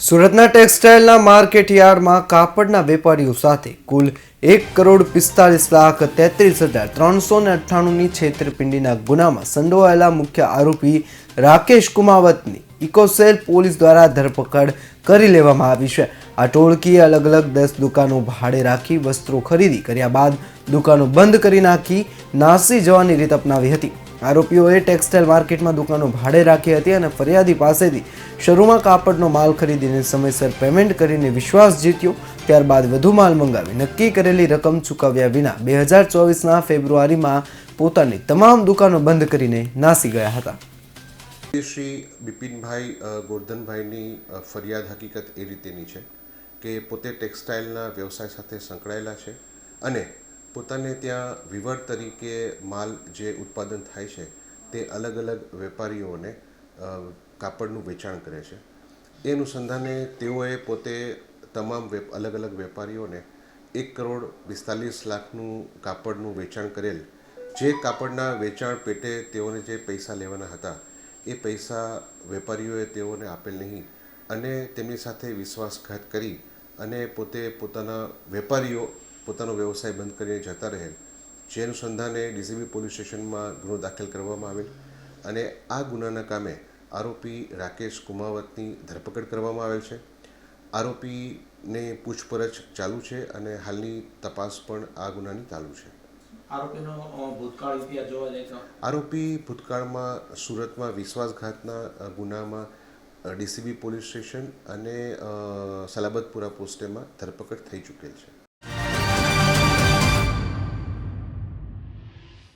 સુરતના ટેક્સટાઇલના માર્કેટ યાર્ડમાં કાપડના વેપારીઓ સાથે કુલ 1,45,33,398ની છેતરપિંડીના ગુનામાં સંડોવાયેલા મુખ્ય આરોપી રાકેશ કુમાવતની ઇકોસેલ પોલીસ દ્વારા ધરપકડ કરી લેવામાં આવી છે। આ ટોળકીએ અલગ અલગ 10 દુકાનો ભાડે રાખી વસ્ત્રો ખરીદી કર્યા બાદ દુકાનો બંધ કરી નાખી નાસી જવાની રીત અપનાવી હતી। આરોપીઓએ ટેક્સટાઇલ માર્કેટમાં દુકાનો ભાડે રાખી હતી અને ફરિયાદી પાસેથી શરૂમાં કાપડનો માલ ખરીદીને સમયસર પેમેન્ટ કરીને વિશ્વાસ જીત્યો। ત્યારબાદ વધુ માલ મંગાવી નક્કી કરેલી રકમ ચૂકવ્યા વિના 2024ના ફેબ્રુઆરીમાં પોતાની તમામ દુકાનો બંધ કરીને નાસી ગયા હતા। શ્રી બિપિનભાઈ ગોરધનભાઈની ફરિયાદ હકીકત એ રીતેની છે કે પોતે ટેક્સટાઇલના વ્યવસાય સાથે સંકળાયેલા છે અને પોતાને ત્યાં વિવર તરીકે માલ જે ઉત્પાદન થાય છે તે અલગ અલગ વેપારીઓને કાપડનું વેચાણ કરે છે। એ અનુસંધાને તેઓએ પોતે તમામ અલગ અલગ વેપારીઓને 1,42,00,000નું કાપડનું વેચાણ કરેલ। જે કાપડના વેચાણ પેટે તેઓને જે પૈસા લેવાના હતા એ પૈસા વેપારીઓએ તેઓને આપેલ નહીં અને તેમની સાથે વિશ્વાસઘાત કરી અને પોતે પોતાનો વ્યવસાય બંધ કરીને જતા રહેલ। જે અનુસંધાને ડીસીબી પોલીસ સ્ટેશનમાં ગુનો દાખલ કરવામાં આવેલ અને આ ગુનાના કામે આરોપી રાકેશ કુમાવતની ધરપકડ કરવામાં આવેલ છે। આરોપીને પૂછપરછ ચાલુ છે અને હાલની તપાસ પણ આ ગુનાની ચાલુ છે। આરોપી ભૂતકાળમાં સુરતમાં વિશ્વાસઘાતના ગુનામાં ડીસીબી પોલીસ સ્ટેશન અને સલાબતપુરા પોસ્ટેમાં ધરપકડ થઈ ચૂકેલ છે।